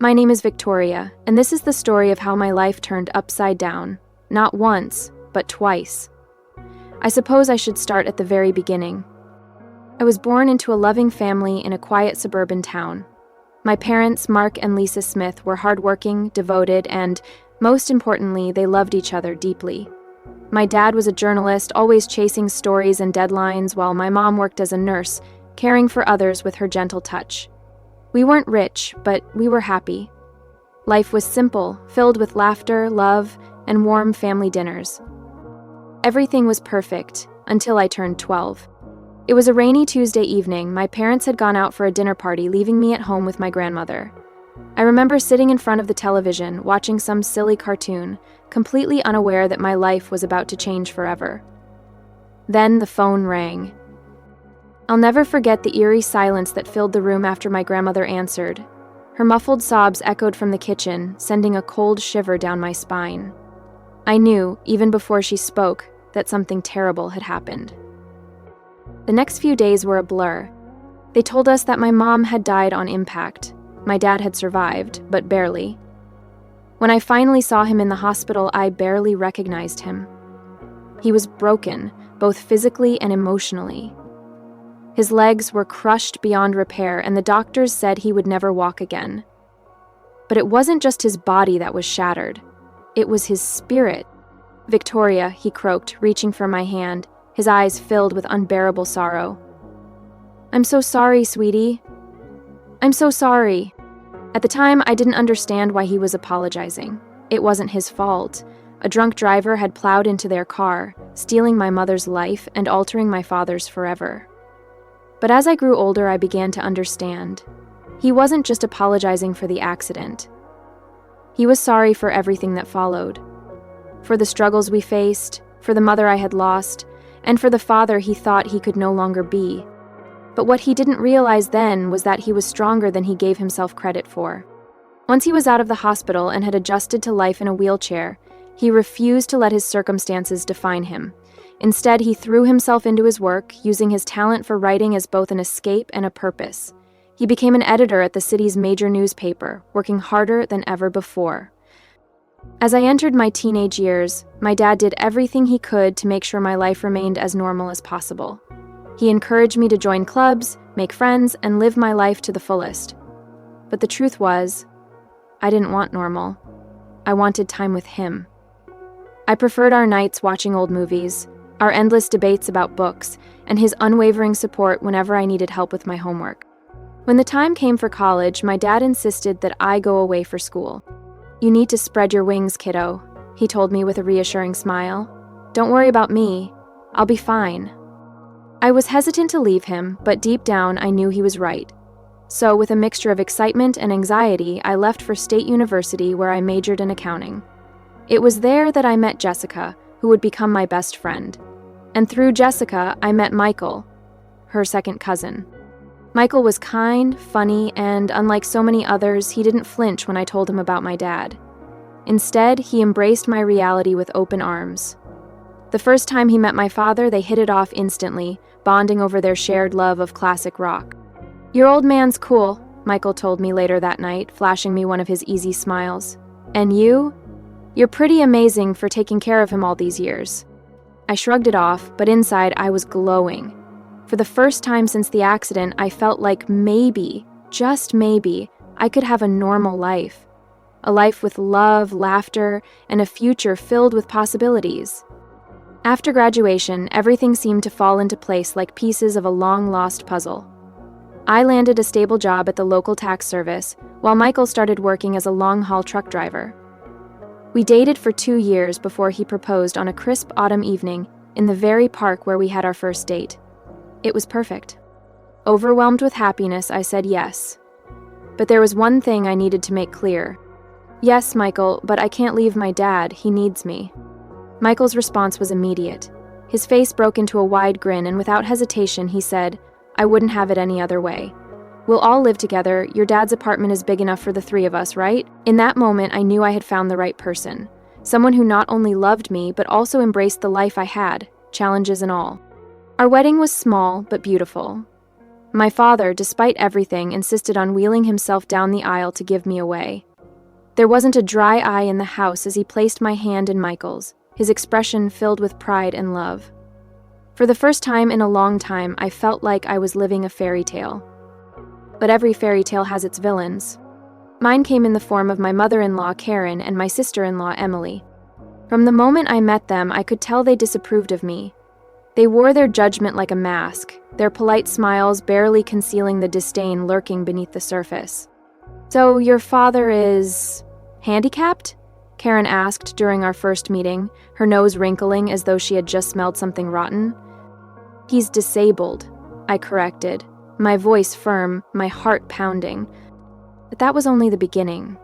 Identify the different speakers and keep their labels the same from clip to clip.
Speaker 1: My name is Victoria, and this is the story of how my life turned upside down, not once, but twice. I suppose I should start at the very beginning. I was born into a loving family in a quiet suburban town. My parents, Mark and Lisa Smith, were hardworking, devoted, and, most importantly, they loved each other deeply. My dad was a journalist, always chasing stories and deadlines, while my mom worked as a nurse, caring for others with her gentle touch. We weren't rich, but we were happy. Life was simple, filled with laughter, love, and warm family dinners. Everything was perfect, until I turned 12. It was a rainy Tuesday evening. My parents had gone out for a dinner party, leaving me at home with my grandmother. I remember sitting in front of the television, watching some silly cartoon, completely unaware that my life was about to change forever. Then the phone rang. I'll never forget the eerie silence that filled the room after my grandmother answered. Her muffled sobs echoed from the kitchen, sending a cold shiver down my spine. I knew, even before she spoke, that something terrible had happened. The next few days were a blur. They told us that my mom had died on impact. My dad had survived, but barely. When I finally saw him in the hospital, I barely recognized him. He was broken, both physically and emotionally. His legs were crushed beyond repair, and the doctors said he would never walk again. But it wasn't just his body that was shattered. It was his spirit. "Victoria," he croaked, reaching for my hand, his eyes filled with unbearable sorrow. "I'm so sorry, sweetie. I'm so sorry." At the time, I didn't understand why he was apologizing. It wasn't his fault. A drunk driver had plowed into their car, stealing my mother's life and altering my father's forever. But as I grew older, I began to understand. He wasn't just apologizing for the accident. He was sorry for everything that followed. For the struggles we faced, for the mother I had lost, and for the father he thought he could no longer be. But what he didn't realize then was that he was stronger than he gave himself credit for. Once he was out of the hospital and had adjusted to life in a wheelchair, he refused to let his circumstances define him. Instead, he threw himself into his work, using his talent for writing as both an escape and a purpose. He became an editor at the city's major newspaper, working harder than ever before. As I entered my teenage years, my dad did everything he could to make sure my life remained as normal as possible. He encouraged me to join clubs, make friends, and live my life to the fullest. But the truth was, I didn't want normal. I wanted time with him. I preferred our nights watching old movies, our endless debates about books, and his unwavering support whenever I needed help with my homework. When the time came for college, my dad insisted that I go away for school. "You need to spread your wings, kiddo," he told me with a reassuring smile. "Don't worry about me. I'll be fine." I was hesitant to leave him, but deep down I knew he was right. So, with a mixture of excitement and anxiety, I left for State University, where I majored in accounting. It was there that I met Jessica, who would become my best friend. And through Jessica, I met Michael, her second cousin. Michael was kind, funny, and unlike so many others, he didn't flinch when I told him about my dad. Instead, he embraced my reality with open arms. The first time he met my father, they hit it off instantly, bonding over their shared love of classic rock. "Your old man's cool," Michael told me later that night, flashing me one of his easy smiles. "And you? You're pretty amazing for taking care of him all these years." I shrugged it off, but inside I was glowing. For the first time since the accident, I felt like maybe, just maybe, I could have a normal life. A life with love, laughter, and a future filled with possibilities. After graduation, everything seemed to fall into place like pieces of a long-lost puzzle. I landed a stable job at the local tax service, while Michael started working as a long-haul truck driver. We dated for 2 years before he proposed on a crisp autumn evening in the very park where we had our first date. It was perfect. Overwhelmed with happiness, I said yes. But there was one thing I needed to make clear. "Yes, Michael, but I can't leave my dad. He needs me." Michael's response was immediate. His face broke into a wide grin, and without hesitation, he said, "I wouldn't have it any other way. We'll all live together. Your dad's apartment is big enough for the 3 of us, right?" In that moment, I knew I had found the right person. Someone who not only loved me, but also embraced the life I had, challenges and all. Our wedding was small, but beautiful. My father, despite everything, insisted on wheeling himself down the aisle to give me away. There wasn't a dry eye in the house as he placed my hand in Michael's, his expression filled with pride and love. For the first time in a long time, I felt like I was living a fairy tale. But every fairy tale has its villains. Mine came in the form of my mother-in-law, Karen, and my sister-in-law, Emily. From the moment I met them, I could tell they disapproved of me. They wore their judgment like a mask, their polite smiles barely concealing the disdain lurking beneath the surface. "So your father is handicapped?" Karen asked during our first meeting, her nose wrinkling as though she had just smelled something rotten. "He's disabled," I corrected, my voice firm, my heart pounding. But that was only the beginning.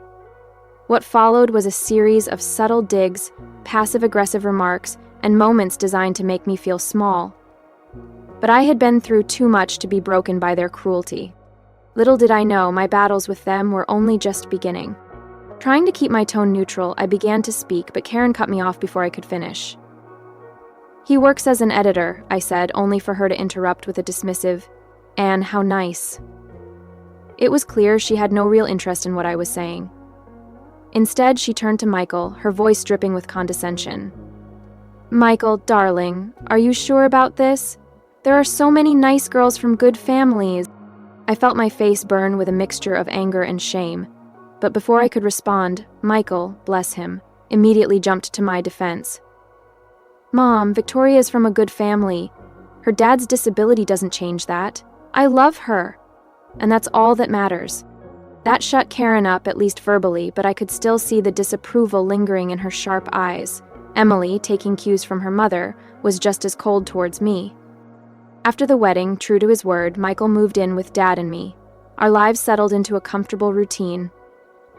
Speaker 1: What followed was a series of subtle digs, passive-aggressive remarks, and moments designed to make me feel small. But I had been through too much to be broken by their cruelty. Little did I know my battles with them were only just beginning. Trying to keep my tone neutral, I began to speak, but Karen cut me off before I could finish. "He works as an editor," I said, only for her to interrupt with a dismissive, "Anne, how nice." It was clear she had no real interest in what I was saying. Instead, she turned to Michael, her voice dripping with condescension. "Michael, darling, are you sure about this? There are so many nice girls from good families." I felt my face burn with a mixture of anger and shame. But before I could respond, Michael, bless him, immediately jumped to my defense. "Mom, Victoria is from a good family. Her dad's disability doesn't change that. I love her. And that's all that matters." That shut Karen up, at least verbally, but I could still see the disapproval lingering in her sharp eyes. Emily, taking cues from her mother, was just as cold towards me. After the wedding, true to his word, Michael moved in with Dad and me. Our lives settled into a comfortable routine.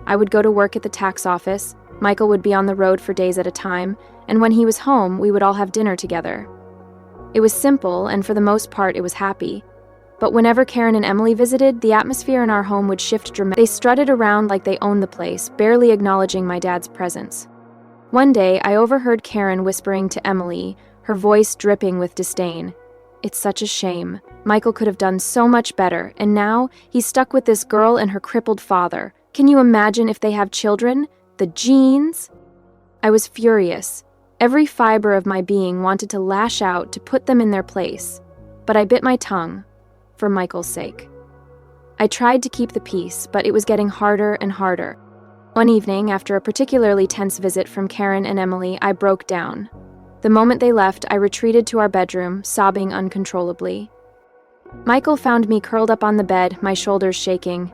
Speaker 1: I would go to work at the tax office, Michael would be on the road for days at a time, and when he was home, we would all have dinner together. It was simple, and for the most part, it was happy. But whenever Karen and Emily visited, the atmosphere in our home would shift dramatically. They strutted around like they owned the place, barely acknowledging my dad's presence. One day, I overheard Karen whispering to Emily, her voice dripping with disdain. "It's such a shame. Michael could have done so much better, and now he's stuck with this girl and her crippled father. Can you imagine if they have children? The genes?" I was furious. Every fiber of my being wanted to lash out to put them in their place. But I bit my tongue, for Michael's sake. I tried to keep the peace, but it was getting harder and harder. One evening, after a particularly tense visit from Karen and Emily, I broke down. The moment they left, I retreated to our bedroom, sobbing uncontrollably. Michael found me curled up on the bed, my shoulders shaking.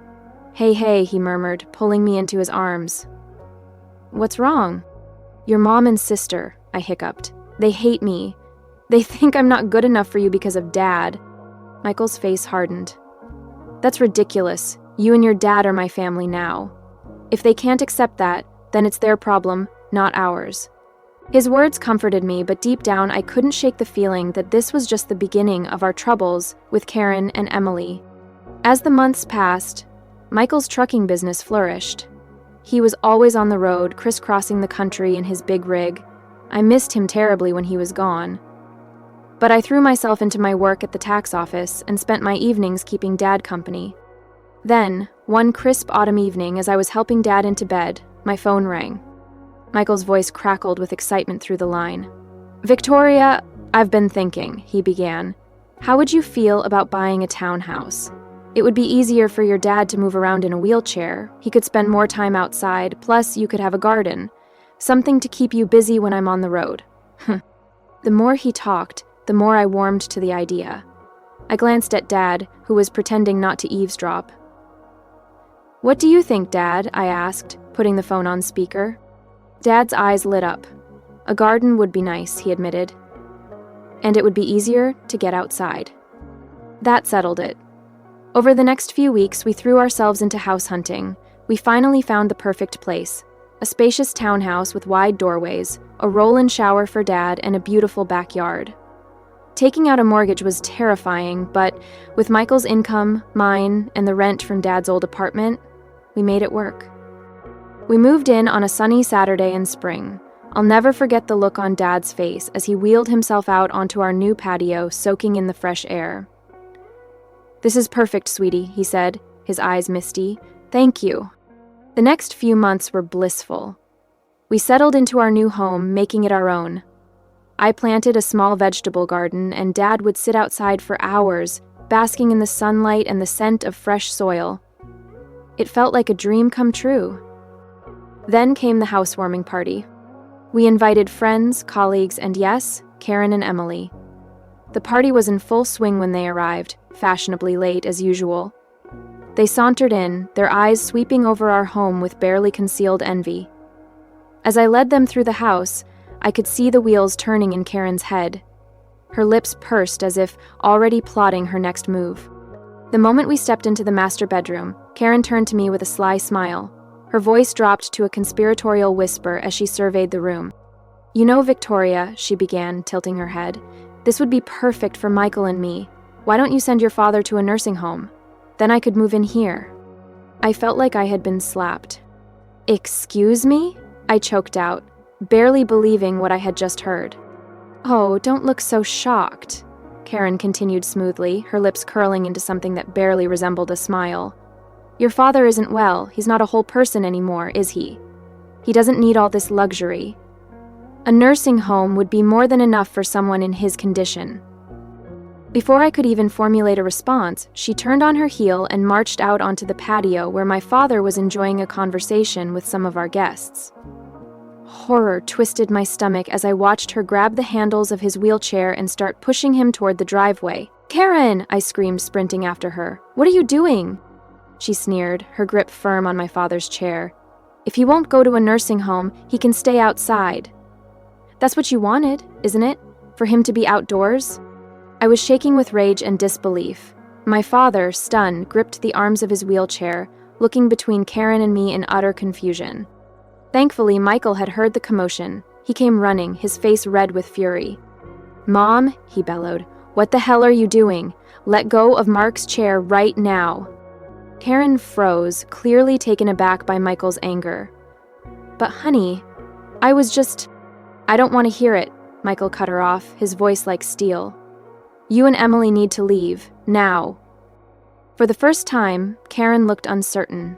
Speaker 1: Hey, he murmured, pulling me into his arms. "What's wrong?" "Your mom and sister," I hiccuped. "They hate me. They think I'm not good enough for you because of Dad." Michael's face hardened. "That's ridiculous. You and your dad are my family now. If they can't accept that, then it's their problem, not ours." His words comforted me, but deep down I couldn't shake the feeling that this was just the beginning of our troubles with Karen and Emily. As the months passed, Michael's trucking business flourished. He was always on the road, crisscrossing the country in his big rig. I missed him terribly when he was gone. But I threw myself into my work at the tax office and spent my evenings keeping Dad company. Then, one crisp autumn evening, as I was helping Dad into bed, my phone rang. Michael's voice crackled with excitement through the line. "Victoria, I've been thinking," he began. "How would you feel about buying a townhouse? It would be easier for your dad to move around in a wheelchair. He could spend more time outside, plus you could have a garden. Something to keep you busy when I'm on the road." The more he talked, the more I warmed to the idea. I glanced at Dad, who was pretending not to eavesdrop. "What do you think, Dad?" I asked, putting the phone on speaker. Dad's eyes lit up. "A garden would be nice," he admitted. "And it would be easier to get outside." That settled it. Over the next few weeks, we threw ourselves into house hunting. We finally found the perfect place. A spacious townhouse with wide doorways, a roll-in shower for Dad, and a beautiful backyard. Taking out a mortgage was terrifying, but with Michael's income, mine, and the rent from Dad's old apartment, we made it work. We moved in on a sunny Saturday in spring. I'll never forget the look on Dad's face as he wheeled himself out onto our new patio, soaking in the fresh air. "This is perfect, sweetie," he said, his eyes misty. "Thank you." The next few months were blissful. We settled into our new home, making it our own. I planted a small vegetable garden, and Dad would sit outside for hours, basking in the sunlight and the scent of fresh soil. It felt like a dream come true. Then came the housewarming party. We invited friends, colleagues, and yes, Karen and Emily. The party was in full swing when they arrived, fashionably late as usual. They sauntered in, their eyes sweeping over our home with barely concealed envy. As I led them through the house, I could see the wheels turning in Karen's head. Her lips pursed as if already plotting her next move. The moment we stepped into the master bedroom, Karen turned to me with a sly smile. Her voice dropped to a conspiratorial whisper as she surveyed the room. "You know, Victoria," she began, tilting her head, "this would be perfect for Michael and me. Why don't you send your father to a nursing home? Then I could move in here." I felt like I had been slapped. "Excuse me?" I choked out, barely believing what I had just heard. "Oh, don't look so shocked," Karen continued smoothly, her lips curling into something that barely resembled a smile. "Your father isn't well. He's not a whole person anymore, is he? He doesn't need all this luxury. A nursing home would be more than enough for someone in his condition." Before I could even formulate a response, she turned on her heel and marched out onto the patio where my father was enjoying a conversation with some of our guests. Horror twisted my stomach as I watched her grab the handles of his wheelchair and start pushing him toward the driveway. "Karen!" I screamed, sprinting after her. "What are you doing?" She sneered, her grip firm on my father's chair. "If he won't go to a nursing home, he can stay outside." "That's what you wanted, isn't it? For him to be outdoors?" I was shaking with rage and disbelief. My father, stunned, gripped the arms of his wheelchair, looking between Karen and me in utter confusion. Thankfully, Michael had heard the commotion. He came running, his face red with fury. "Mom," he bellowed, "what the hell are you doing? Let go of Mark's chair right now." Karen froze, clearly taken aback by Michael's anger. "But honey, I don't want to hear it," Michael cut her off, his voice like steel. "You and Emily need to leave, now." For the first time, Karen looked uncertain,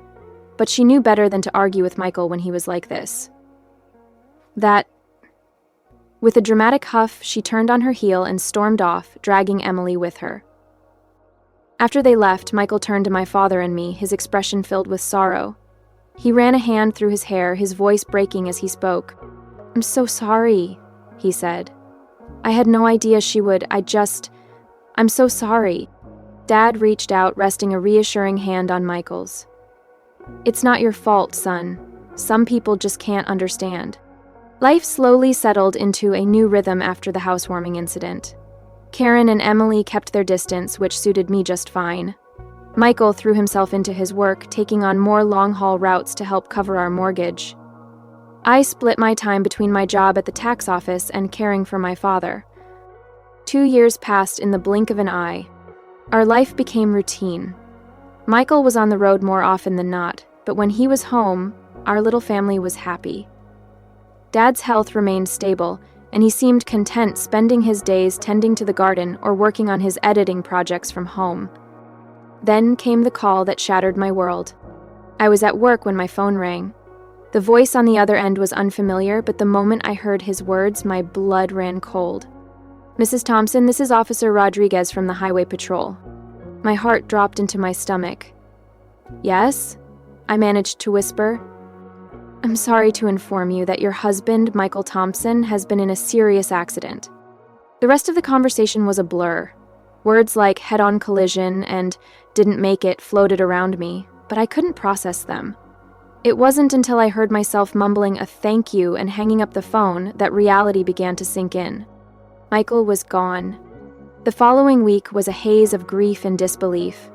Speaker 1: but she knew better than to argue with Michael when he was like this. With a dramatic huff, she turned on her heel and stormed off, dragging Emily with her. After they left, Michael turned to my father and me, his expression filled with sorrow. He ran a hand through his hair, his voice breaking as he spoke. "I'm so sorry," he said. "I had no idea she would. I'm so sorry." Dad reached out, resting a reassuring hand on Michael's. "It's not your fault, son. Some people just can't understand." Life slowly settled into a new rhythm after the housewarming incident. Karen and Emily kept their distance, which suited me just fine. Michael threw himself into his work, taking on more long-haul routes to help cover our mortgage. I split my time between my job at the tax office and caring for my father. 2 years passed in the blink of an eye. Our life became routine. Michael was on the road more often than not, but when he was home, our little family was happy. Dad's health remained stable, and he seemed content spending his days tending to the garden or working on his editing projects from home. Then came the call that shattered my world. I was at work when my phone rang. The voice on the other end was unfamiliar, but the moment I heard his words, my blood ran cold. "Mrs. Thompson, this is Officer Rodriguez from the Highway Patrol." My heart dropped into my stomach. "Yes?" I managed to whisper. "I'm sorry to inform you that your husband, Michael Thompson, has been in a serious accident." The rest of the conversation was a blur. Words like head-on collision and didn't make it floated around me, but I couldn't process them. It wasn't until I heard myself mumbling a thank you and hanging up the phone that reality began to sink in. Michael was gone. The following week was a haze of grief and disbelief.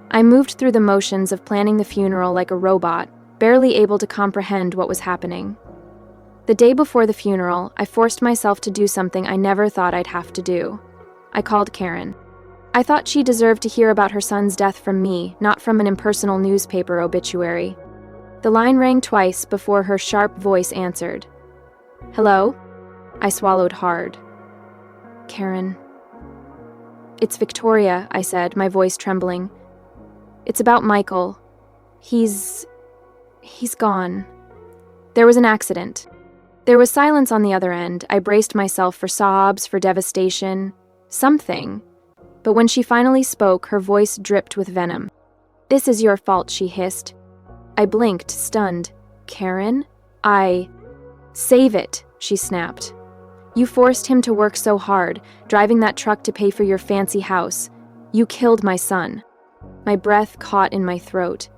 Speaker 1: I moved through the motions of planning the funeral like a robot, barely able to comprehend what was happening. The day before the funeral, I forced myself to do something I never thought I'd have to do. I called Karen. I thought she deserved to hear about her son's death from me, not from an impersonal newspaper obituary. The line rang twice before her sharp voice answered. "Hello?" I swallowed hard. "Karen." "It's Victoria," I said, my voice trembling. "It's about Michael. He's gone." There was an accident. There was silence on the other end. I braced myself for sobs, for devastation, something. But when she finally spoke, her voice dripped with venom. "This is your fault," she hissed. I blinked, stunned. "Karen? Save it," she snapped. "You forced him to work so hard, driving that truck to pay for your fancy house. You killed my son." My breath caught in my throat.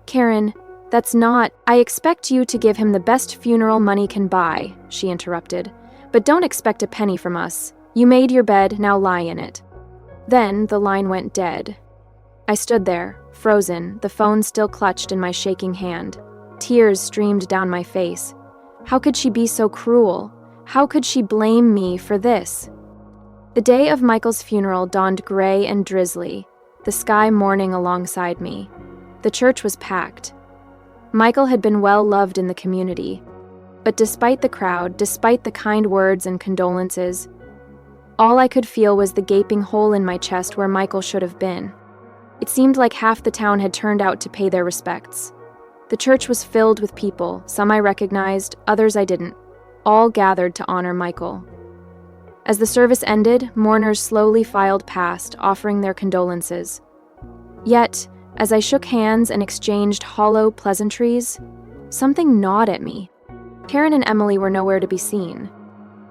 Speaker 1: "Karen, that's not— I expect you to give him the best funeral money can buy," she interrupted. "But don't expect a penny from us. You made your bed, now lie in it." Then the line went dead. I stood there, frozen, the phone still clutched in my shaking hand. Tears streamed down my face. How could she be so cruel? How could she blame me for this? The day of Michael's funeral dawned gray and drizzly, the sky mourning alongside me. The church was packed. Michael had been well loved in the community. But despite the crowd, despite the kind words and condolences, all I could feel was the gaping hole in my chest where Michael should have been. It seemed like half the town had turned out to pay their respects. The church was filled with people, some I recognized, others I didn't, all gathered to honor Michael. As the service ended, mourners slowly filed past, offering their condolences. Yet, as I shook hands and exchanged hollow pleasantries, something gnawed at me. Karen and Emily were nowhere to be seen.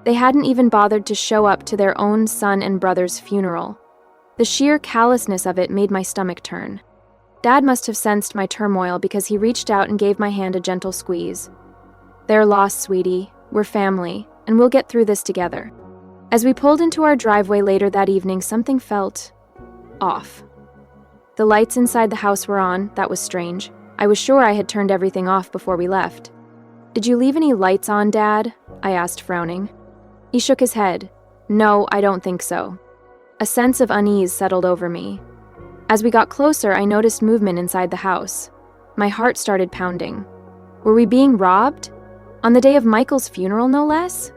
Speaker 1: They hadn't even bothered to show up to their own son and brother's funeral. The sheer callousness of it made my stomach turn. Dad must have sensed my turmoil because he reached out and gave my hand a gentle squeeze. "They're lost, sweetie. We're family, and we'll get through this together." As we pulled into our driveway later that evening, something felt off. The lights inside the house were on. That was strange. I was sure I had turned everything off before we left. "Did you leave any lights on, Dad?" I asked, frowning. He shook his head. "No, I don't think so." A sense of unease settled over me. As we got closer, I noticed movement inside the house. My heart started pounding. Were we being robbed? On the day of Michael's funeral, no less?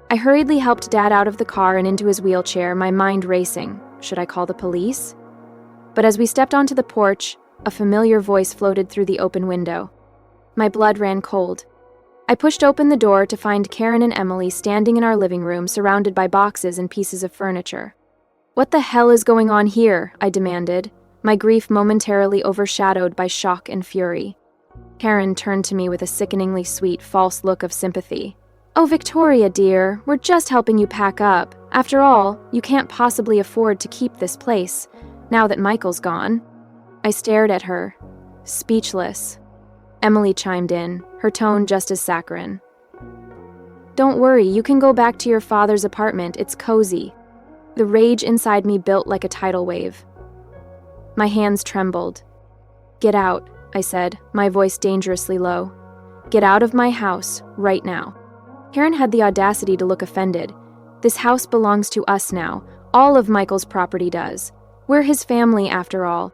Speaker 1: I hurriedly helped Dad out of the car and into his wheelchair, my mind racing. Should I call the police? But as we stepped onto the porch, a familiar voice floated through the open window. My blood ran cold. I pushed open the door to find Karen and Emily standing in our living room, surrounded by boxes and pieces of furniture. "What the hell is going on here?" I demanded, my grief momentarily overshadowed by shock and fury. Karen turned to me with a sickeningly sweet, false look of sympathy. "Oh, Victoria, dear, we're just helping you pack up. After all, you can't possibly afford to keep this place, now that Michael's gone." I stared at her, speechless. Emily chimed in, her tone just as saccharine. "Don't worry, you can go back to your father's apartment. It's cozy." The rage inside me built like a tidal wave. My hands trembled. "Get out," I said, my voice dangerously low. "Get out of my house, right now." Karen had the audacity to look offended. "This house belongs to us now. All of Michael's property does. We're his family, after all."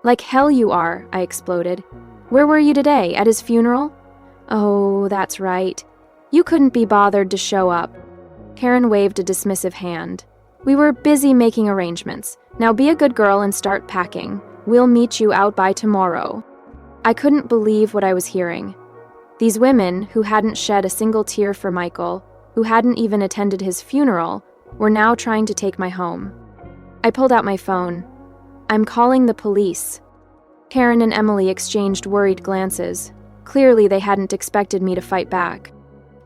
Speaker 1: "Like hell you are," I exploded. "Where were you today? At his funeral?" "Oh, that's right. You couldn't be bothered to show up." Karen waved a dismissive hand. "We were busy making arrangements. Now be a good girl and start packing. We'll meet you out by tomorrow." I couldn't believe what I was hearing. These women, who hadn't shed a single tear for Michael, who hadn't even attended his funeral, were now trying to take my home. I pulled out my phone. "I'm calling the police." Karen and Emily exchanged worried glances. Clearly, they hadn't expected me to fight back.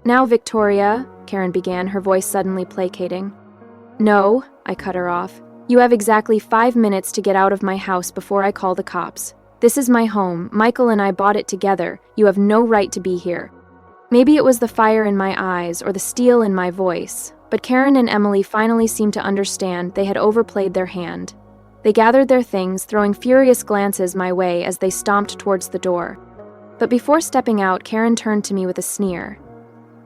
Speaker 1: "Now, Victoria," Karen began, her voice suddenly placating. "No," I cut her off. "You have exactly 5 minutes to get out of my house before I call the cops. This is my home. Michael and I bought it together. You have no right to be here." Maybe it was the fire in my eyes or the steel in my voice, but Karen and Emily finally seemed to understand they had overplayed their hand. They gathered their things, throwing furious glances my way as they stomped towards the door. But before stepping out, Karen turned to me with a sneer.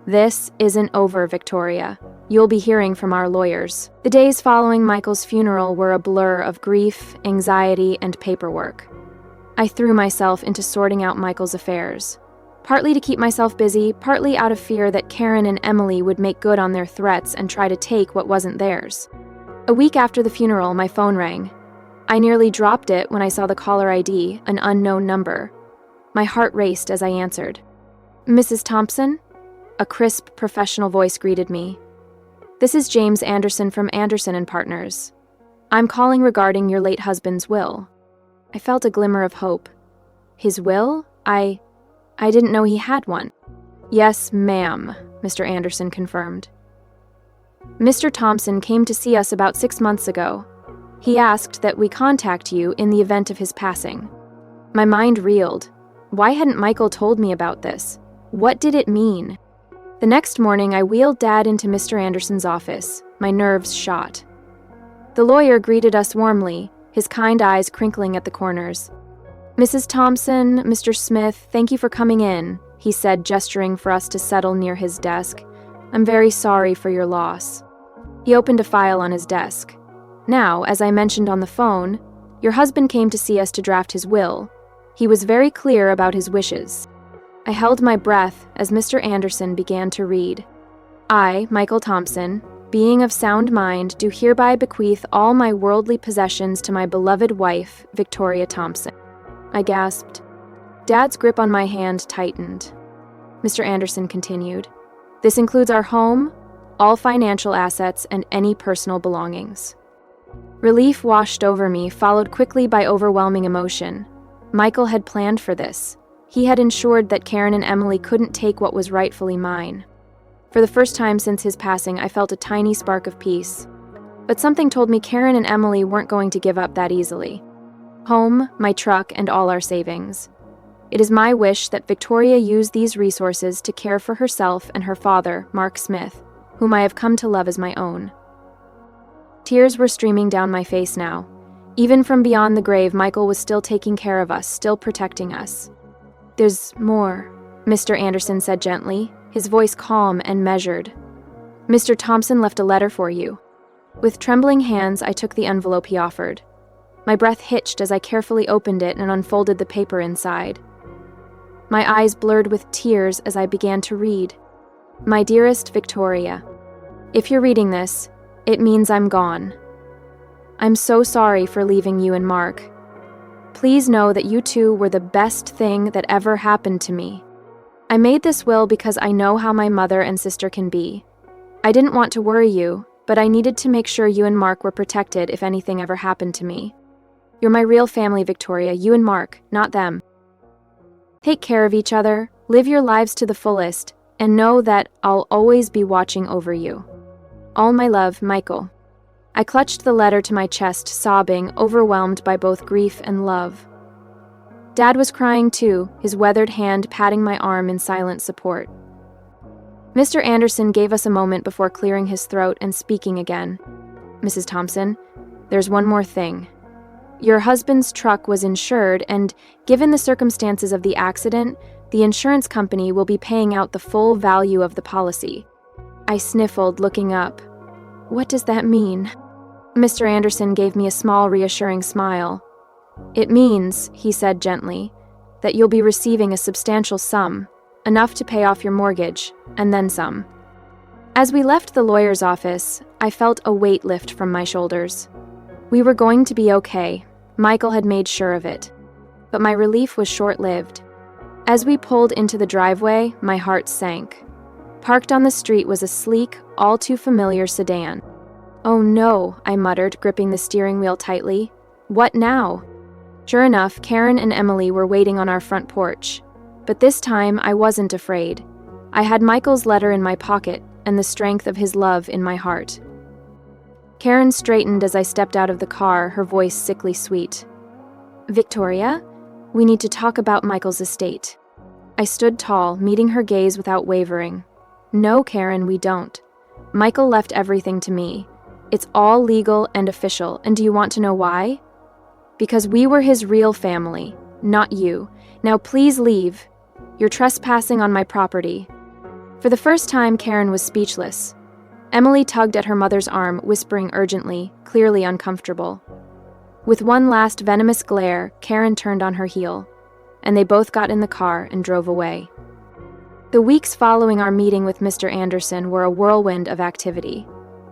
Speaker 1: "This isn't over, Victoria. You'll be hearing from our lawyers." The days following Michael's funeral were a blur of grief, anxiety, and paperwork. I threw myself into sorting out Michael's affairs, partly to keep myself busy, partly out of fear that Karen and Emily would make good on their threats and try to take what wasn't theirs. A week after the funeral, my phone rang. I nearly dropped it when I saw the caller ID, an unknown number. My heart raced as I answered. "Mrs. Thompson?" A crisp, professional voice greeted me. "This is James Anderson from Anderson and Partners. I'm calling regarding your late husband's will." I felt a glimmer of hope. His will? I didn't know he had one. "Yes, ma'am," Mr. Anderson confirmed. "Mr. Thompson came to see us about 6 months ago. He asked that we contact you in the event of his passing." My mind reeled. Why hadn't Michael told me about this? What did it mean? The next morning, I wheeled Dad into Mr. Anderson's office, my nerves shot. The lawyer greeted us warmly, his kind eyes crinkling at the corners. "Mrs. Thompson, Mr. Smith, thank you for coming in," he said, gesturing for us to settle near his desk. "I'm very sorry for your loss." He opened a file on his desk. "Now, as I mentioned on the phone, your husband came to see us to draft his will. He was very clear about his wishes." I held my breath as Mr. Anderson began to read. "I, Michael Thompson, being of sound mind, do hereby bequeath all my worldly possessions to my beloved wife, Victoria Thompson." I gasped. Dad's grip on my hand tightened. Mr. Anderson continued, "This includes our home, all financial assets, and any personal belongings." Relief washed over me, followed quickly by overwhelming emotion. Michael had planned for this. He had ensured that Karen and Emily couldn't take what was rightfully mine. For the first time since his passing, I felt a tiny spark of peace. But something told me Karen and Emily weren't going to give up that easily. Home, my truck, and all our savings. It is my wish that Victoria use these resources to care for herself and her father, Mark Smith, whom I have come to love as my own. Tears were streaming down my face now. Even from beyond the grave, Michael was still taking care of us, still protecting us. "There's more," Mr. Anderson said gently, his voice calm and measured. "Mr. Thompson left a letter for you." With trembling hands, I took the envelope he offered. My breath hitched as I carefully opened it and unfolded the paper inside. My eyes blurred with tears as I began to read. "My dearest Victoria, if you're reading this, it means I'm gone. I'm so sorry for leaving you and Mark. Please know that you two were the best thing that ever happened to me. I made this will because I know how my mother and sister can be. I didn't want to worry you, but I needed to make sure you and Mark were protected if anything ever happened to me. You're my real family, Victoria, you and Mark, not them. Take care of each other, live your lives to the fullest, and know that I'll always be watching over you. All my love, Michael." I clutched the letter to my chest, sobbing, overwhelmed by both grief and love. Dad was crying too, his weathered hand patting my arm in silent support. Mr. Anderson gave us a moment before clearing his throat and speaking again. "Mrs. Thompson, there's one more thing. Your husband's truck was insured, and given the circumstances of the accident, the insurance company will be paying out the full value of the policy." I sniffled, looking up. "What does that mean?" Mr. Anderson gave me a small, reassuring smile. "It means," he said gently, "that you'll be receiving a substantial sum, enough to pay off your mortgage, and then some." As we left the lawyer's office, I felt a weight lift from my shoulders. We were going to be okay. Michael had made sure of it. But my relief was short-lived. As we pulled into the driveway, my heart sank. Parked on the street was a sleek, all-too-familiar sedan. "Oh no," I muttered, gripping the steering wheel tightly. "What now?" Sure enough, Karen and Emily were waiting on our front porch. But this time, I wasn't afraid. I had Michael's letter in my pocket and the strength of his love in my heart. Karen straightened as I stepped out of the car, her voice sickly sweet. "Victoria, we need to talk about Michael's estate." I stood tall, meeting her gaze without wavering. "No, Karen, we don't. Michael left everything to me. It's all legal and official, and do you want to know why? Because we were his real family, not you. Now please leave. You're trespassing on my property." For the first time, Karen was speechless. Emily tugged at her mother's arm, whispering urgently, clearly uncomfortable. With one last venomous glare, Karen turned on her heel, and they both got in the car and drove away. The weeks following our meeting with Mr. Anderson were a whirlwind of activity.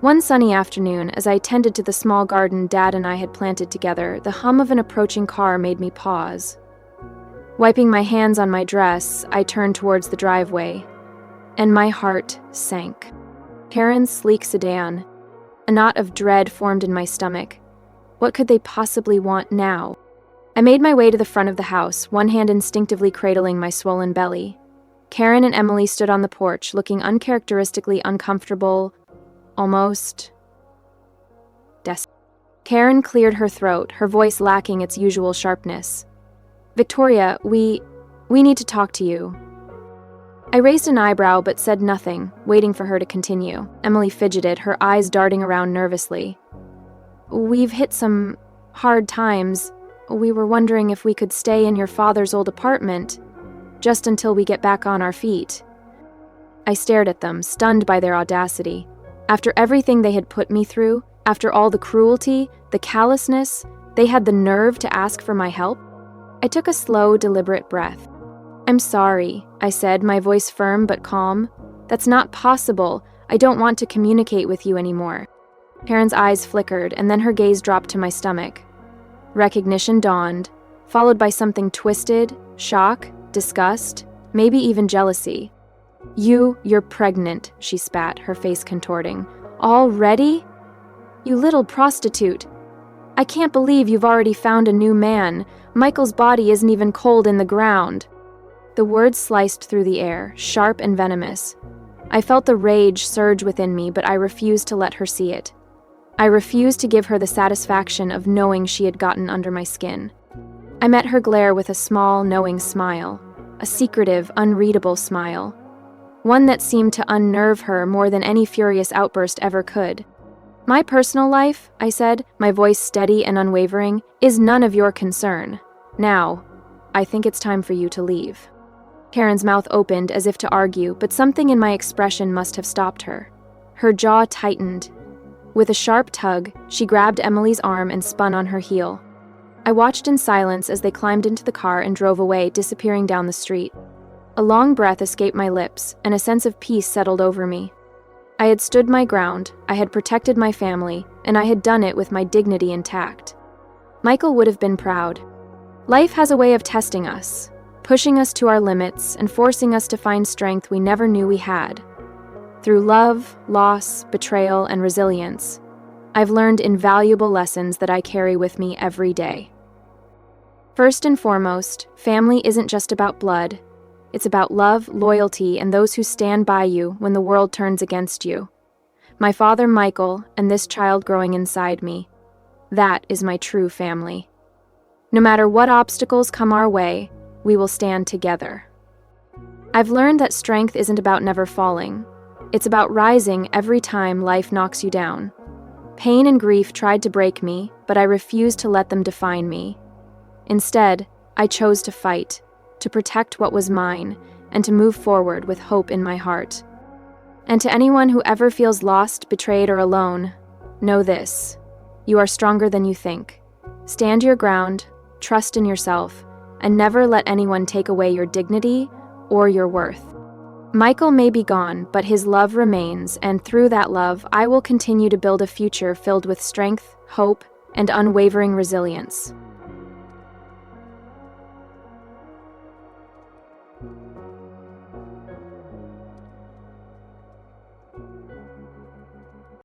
Speaker 1: One sunny afternoon, as I tended to the small garden Dad and I had planted together, the hum of an approaching car made me pause. Wiping my hands on my dress, I turned towards the driveway, and my heart sank. Karen's sleek sedan. A knot of dread formed in my stomach. What could they possibly want now? I made my way to the front of the house, one hand instinctively cradling my swollen belly. Karen and Emily stood on the porch, looking uncharacteristically uncomfortable, almost desperate. Karen cleared her throat, her voice lacking its usual sharpness. "Victoria, we need to talk to you." I raised an eyebrow but said nothing, waiting for her to continue. Emily fidgeted, her eyes darting around nervously. "We've hit some hard times. We were wondering if we could stay in your father's old apartment, just until we get back on our feet." I stared at them, stunned by their audacity. After everything they had put me through, after all the cruelty, the callousness, they had the nerve to ask for my help? I took a slow, deliberate breath. "I'm sorry," I said, my voice firm but calm. "That's not possible. I don't want to communicate with you anymore." Karen's eyes flickered, and then her gaze dropped to my stomach. Recognition dawned, followed by something twisted, shock, disgust, maybe even jealousy. You're pregnant," she spat, her face contorting. "Already? You little prostitute. I can't believe you've already found a new man. Michael's body isn't even cold in the ground." The words sliced through the air, sharp and venomous. I felt the rage surge within me, but I refused to let her see it. I refused to give her the satisfaction of knowing she had gotten under my skin. I met her glare with a small, knowing smile, a secretive, unreadable smile, one that seemed to unnerve her more than any furious outburst ever could. "My personal life," I said, my voice steady and unwavering, "is none of your concern. Now, I think it's time for you to leave." Karen's mouth opened as if to argue, but something in my expression must have stopped her. Her jaw tightened. With a sharp tug, she grabbed Emily's arm and spun on her heel. I watched in silence as they climbed into the car and drove away, disappearing down the street. A long breath escaped my lips, and a sense of peace settled over me. I had stood my ground, I had protected my family, and I had done it with my dignity intact. Michael would have been proud. Life has a way of testing us, pushing us to our limits and forcing us to find strength we never knew we had. Through love, loss, betrayal, and resilience, I've learned invaluable lessons that I carry with me every day. First and foremost, family isn't just about blood. It's about love, loyalty, and those who stand by you when the world turns against you. My father, Michael, and this child growing inside me. That is my true family. No matter what obstacles come our way, we will stand together. I've learned that strength isn't about never falling. It's about rising every time life knocks you down. Pain and grief tried to break me, but I refused to let them define me. Instead, I chose to fight, to protect what was mine, and to move forward with hope in my heart. And to anyone who ever feels lost, betrayed, or alone, know this: you are stronger than you think. Stand your ground, trust in yourself, and never let anyone take away your dignity or your worth. Michael may be gone, but his love remains, and through that love, I will continue to build a future filled with strength, hope, and unwavering resilience.